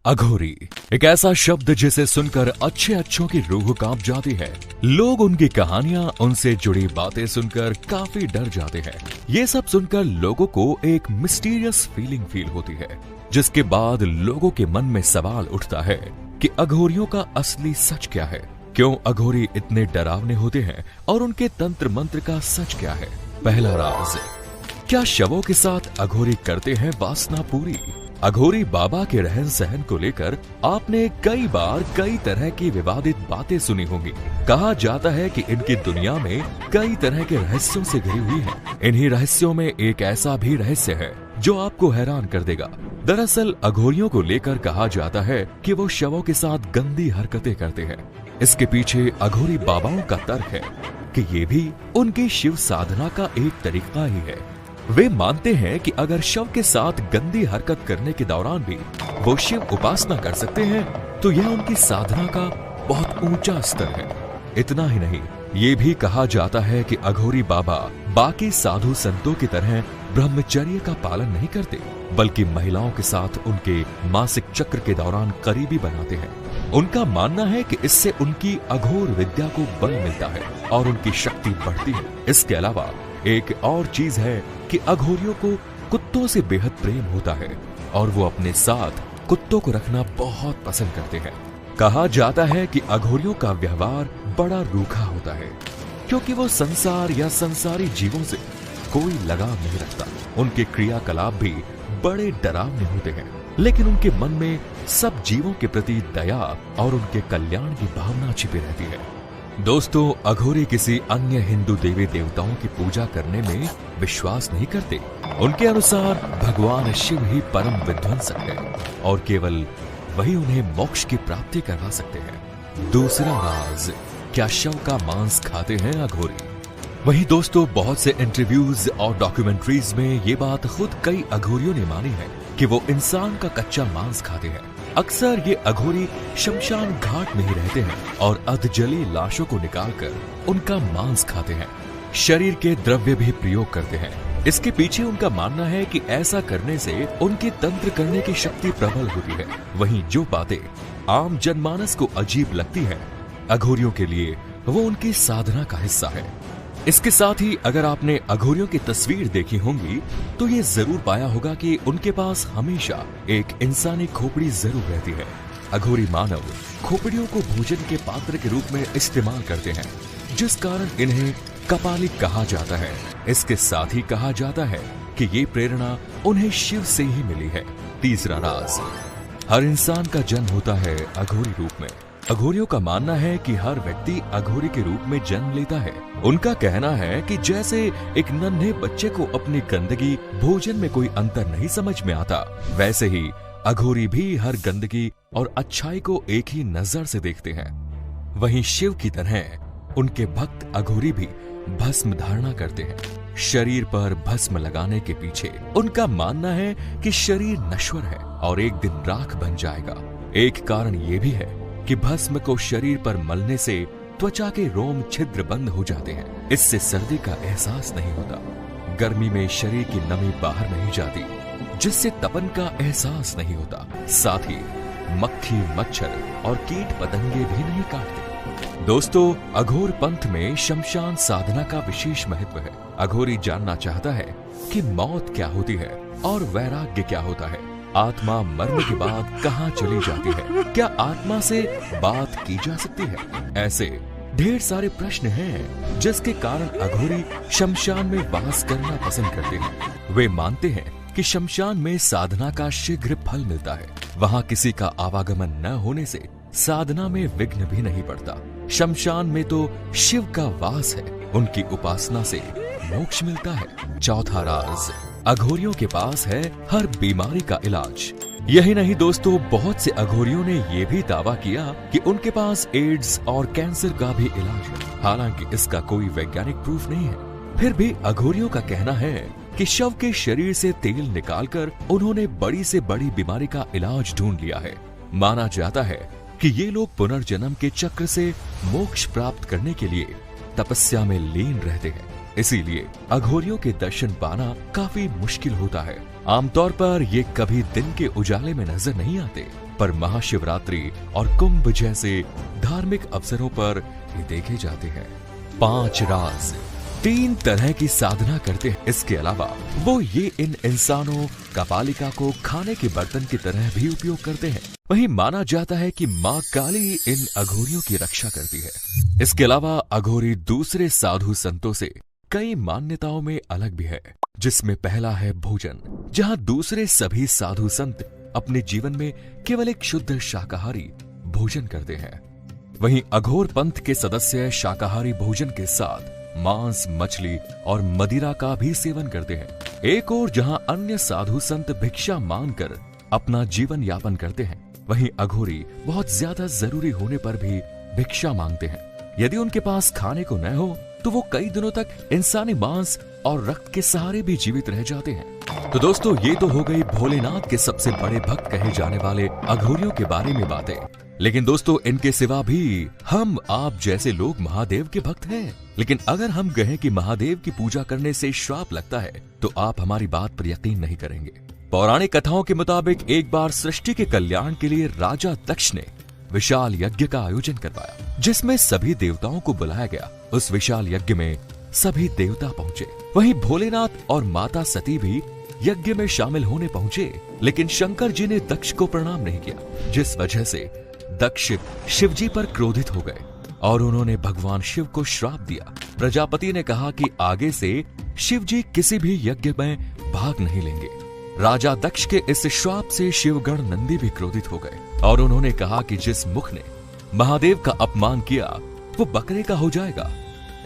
अघोरी एक ऐसा शब्द जिसे सुनकर अच्छों की रूह कांप जाती है। लोग उनकी कहानियां, उनसे जुड़ी बातें सुनकर काफी डर जाते हैं। ये सब सुनकर लोगों को एक मिस्टीरियस फील होती है, जिसके बाद लोगों के मन में सवाल उठता है कि अघोरियों का असली सच क्या है। क्यों अघोरी इतने डरावने होते हैं और उनके तंत्र मंत्र का सच क्या है। पहला राज, क्या शवों के साथ अघोरी करते हैं वासना पूरी। अघोरी बाबा के रहन सहन को लेकर आपने कई बार कई तरह की विवादित बातें सुनी होंगी। कहा जाता है कि इनकी दुनिया में कई तरह के रहस्यों से घिरी हुई है। इन्हीं रहस्यों में एक ऐसा भी रहस्य है जो आपको हैरान कर देगा। दरअसल अघोरियों को लेकर कहा जाता है कि वो शवों के साथ गंदी हरकतें करते हैं। इसके पीछे अघोरी बाबाओं का तर्क है कि ये भी उनकी शिव साधना का एक तरीका ही है। वे मानते हैं कि अगर शव के साथ गंदी हरकत करने के दौरान भी वो शिव उपासना कर सकते हैं तो यह उनकी साधना का बहुत ऊंचा स्तर है। इतना ही नहीं, ये भी कहा जाता है कि अघोरी बाबा बाकी साधु संतों की तरह ब्रह्मचर्य का पालन नहीं करते, बल्कि महिलाओं के साथ उनके मासिक चक्र के दौरान करीबी बनाते हैं। उनका मानना है कि इससे उनकी अघोर विद्या को बल मिलता है और उनकी शक्ति बढ़ती है। इसके अलावा एक और चीज है कि अघोरियों को कुत्तों से बेहद प्रेम होता है और वो अपने साथ कुत्तों को रखना बहुत पसंद करते हैं। कहा जाता है कि अघोरियों का व्यवहार बड़ा रूखा होता है, क्योंकि वो संसार या संसारी जीवों से कोई लगाव नहीं रखता। उनके क्रियाकलाप भी बड़े डरावने होते हैं, लेकिन उनके मन में सब जीवों के प्रति दया और उनके कल्याण की भावना छिपी रहती है। दोस्तों, अघोरी किसी अन्य हिंदू देवी देवताओं की पूजा करने में विश्वास नहीं करते। उनके अनुसार भगवान शिव ही परम विध्वंसक है और केवल वही उन्हें मोक्ष की प्राप्ति करवा सकते हैं। दूसरा राज, क्या शव का मांस खाते हैं अघोरी। वहीं दोस्तों, बहुत से इंटरव्यूज और डॉक्यूमेंट्रीज में ये बात खुद कई अघोरियों ने मानी है कि वो इंसान का कच्चा मांस खाते हैं। अक्सर ये अघोरी शमशान घाट में ही रहते हैं और अधजली लाशों को निकालकर उनका मांस खाते हैं। शरीर के द्रव्य भी प्रयोग करते हैं। इसके पीछे उनका मानना है कि ऐसा करने से उनकी तंत्र करने की शक्ति प्रबल होती है। वहीं जो बातें आम जनमानस को अजीब लगती हैं, अघोरियों के लिए वो उनकी साधना का हिस्सा है। इसके साथ ही अगर आपने अघोरियों की तस्वीर देखी होंगी तो ये जरूर पाया होगा कि उनके पास हमेशा एक इंसानी खोपड़ी जरूर रहती है। अघोरी मानव खोपड़ियों को भोजन के पात्र के रूप में इस्तेमाल करते हैं, जिस कारण इन्हें कपालिक कहा जाता है। इसके साथ ही कहा जाता है कि ये प्रेरणा उन्हें शिव से ही मिली है। तीसरा राज, हर इंसान का जन्म होता है अघोरी रूप में। अघोरियों का मानना है कि हर व्यक्ति अघोरी के रूप में जन्म लेता है। उनका कहना है कि जैसे एक नन्हे बच्चे को अपनी गंदगी भोजन में कोई अंतर नहीं समझ में आता, वैसे ही अघोरी भी हर गंदगी और अच्छाई को एक ही नजर से देखते हैं। वहीं शिव की तरह उनके भक्त अघोरी भी भस्म धारणा करते हैं। शरीर पर भस्म लगाने के पीछे उनका मानना है कि शरीर नश्वर है और एक दिन राख बन जाएगा। एक कारण ये भी है कि भस्म को शरीर पर मलने से त्वचा के रोम छिद्र बंद हो जाते हैं। इससे सर्दी का एहसास नहीं होता। गर्मी में शरीर की नमी बाहर नहीं जाती, जिससे तपन का एहसास नहीं होता। साथ ही मक्खी, मच्छर और कीट पतंगे भी नहीं काटते। दोस्तों, अघोर पंथ में शमशान साधना का विशेष महत्व है। अघोरी जानना चाहता है कि मौत क्या होती है और वैराग्य क्या होता है। आत्मा मरने के बाद कहाँ चली जाती है? क्या आत्मा से बात की जा सकती है? ऐसे ढेर सारे प्रश्न हैं जिसके कारण अघोरी शमशान में वास करना पसंद करते हैं। वे मानते हैं कि शमशान में साधना का शीघ्र फल मिलता है। वहाँ किसी का आवागमन न होने से साधना में विघ्न भी नहीं पड़ता। शमशान में तो शिव का वास है, उनकी उपासना से मोक्ष मिलता है। चौथा राज, अघोरियों के पास है हर बीमारी का इलाज। यही नहीं दोस्तों, बहुत से अघोरियों ने यह भी दावा किया कि उनके पास एड्स और कैंसर का भी इलाज है। हालांकि इसका कोई वैज्ञानिक प्रूफ नहीं है। फिर भी अघोरियों का कहना है कि शव के शरीर से तेल निकालकर उन्होंने बड़ी से बड़ी बीमारी का इलाज ढूंढ लिया है। माना जाता है कि ये लोग पुनर्जन्म के चक्र से मोक्ष प्राप्त करने के लिए तपस्या में लीन रहते हैं। इसीलिए अघोरियों के दर्शन पाना काफी मुश्किल होता है। आमतौर पर ये कभी दिन के उजाले में नजर नहीं आते, पर महाशिवरात्रि और कुंभ जैसे धार्मिक अवसरों पर ये देखे जाते हैं। 5 राज 3 तरह की साधना करते हैं। इसके अलावा वो ये इन इंसानों कपालिका को खाने के बर्तन की तरह भी उपयोग करते हैं। वहीं माना जाता है कि माँ काली इन अघोरियों की रक्षा करती है। इसके अलावा अघोरी दूसरे साधु संतों से कई मान्यताओं में अलग भी है, जिसमें पहला है भोजन, जहाँ दूसरे सभी साधु संत अपने जीवन में केवल एक शुद्ध शाकाहारी भोजन करते हैं। वहीं अघोर पंथ के सदस्य शाकाहारी भोजन के साथ मांस, मछली और मदिरा का भी सेवन करते हैं। एक और जहां अन्य साधु संत भिक्षा मांगकर अपना जीवन यापन करते हैं, वहीं अघोरी बहुत ज्यादा जरूरी होने पर भी भिक्षा मांगते हैं। यदि उनके पास खाने को न हो तो वो कई दिनों तक इंसानी मांस और रक्त के सहारे भी जीवित रह जाते हैं। तो दोस्तों, ये तो हो गई भोलेनाथ के सबसे बड़े भक्त कहे जाने वाले अघोरियों के बारे में बातें। लेकिन दोस्तों, इनके सिवा भी हम आप जैसे लोग महादेव के भक्त हैं। लेकिन अगर हम कहें कि महादेव की पूजा करने से श्राप लगता है, तो आप हमारी बात पर यकीन नहीं करेंगे। पौराणिक कथाओं के मुताबिक एक बार सृष्टि के कल्याण के लिए राजा दक्ष ने विशाल यज्ञ का आयोजन करवाया, जिसमें सभी देवताओं को बुलाया गया। उस विशाल यज्ञ में सभी देवता पहुंचे। वहीं भोलेनाथ और माता सती भी यज्ञ में शामिल होने पहुंचे, लेकिन शंकर जी ने दक्ष को प्रणाम नहीं किया, जिस वजह से दक्ष शिवजी पर क्रोधित हो गए और उन्होंने भगवान शिव को श्राप दिया। प्रजापति ने कहा कि आगे से शिवजी किसी भी यज्ञ में भाग नहीं लेंगे। राजा दक्ष के इस श्राप से शिवगण नंदी भी क्रोधित हो गए और उन्होंने कहा कि जिस मुख ने महादेव का अपमान किया वो बकरे का हो जाएगा।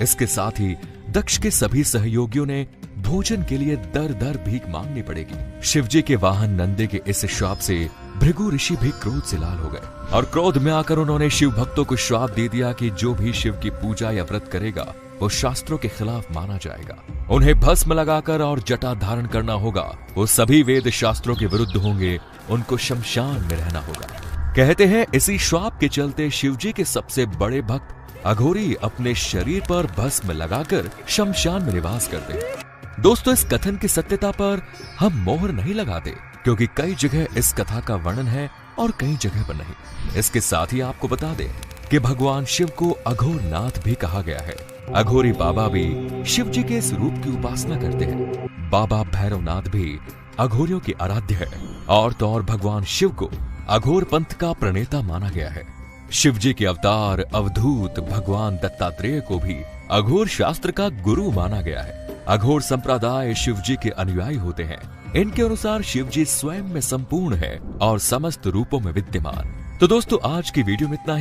इसके साथ ही दक्ष के सभी सहयोगियों ने भोजन के लिए दर दर भीख मांगनी पड़ेगी। शिवजी के वाहन नंदे के इस श्राप से भृगु ऋषि भी क्रोध से लाल हो गए और क्रोध में आकर उन्होंने शिव भक्तों को श्राप दे दिया कि जो भी शिव की पूजा या व्रत करेगा वो शास्त्रों के खिलाफ माना जाएगा। उन्हें भस्म लगाकर और जटा धारण करना होगा। वो सभी वेद शास्त्रों के विरुद्ध होंगे। उनको शमशान में रहना होगा। कहते हैं इसी श्राप के चलते शिवजी के सबसे बड़े भक्त अघोरी अपने शरीर पर भस्म लगाकर शमशान में निवास करते हैं। दोस्तों, इस कथन की सत्यता पर हम मोहर नहीं लगाते, क्योंकि कई जगह इस कथा का वर्णन है और कई जगह पर नहीं। इसके साथ ही आपको बता दें कि भगवान शिव को अघोरनाथ भी कहा गया है। अघोरी बाबा भी शिव जी के इस रूप की उपासना करते हैं। बाबा भैरवनाथ भी अघोरियों की आराध्य है और तो और भगवान शिव को अघोर पंथ का प्रणेता माना गया है। शिव जी के अवतार अवधूत भगवान दत्तात्रेय को भी अघोर शास्त्र का गुरु माना गया है। अघोर संप्रदाय शिव जी के अनुयायी होते हैं। इनके अनुसार शिव जी स्वयं में संपूर्ण है और समस्त रूपों में विद्यमान। तो दोस्तों, आज की वीडियो में इतना ही।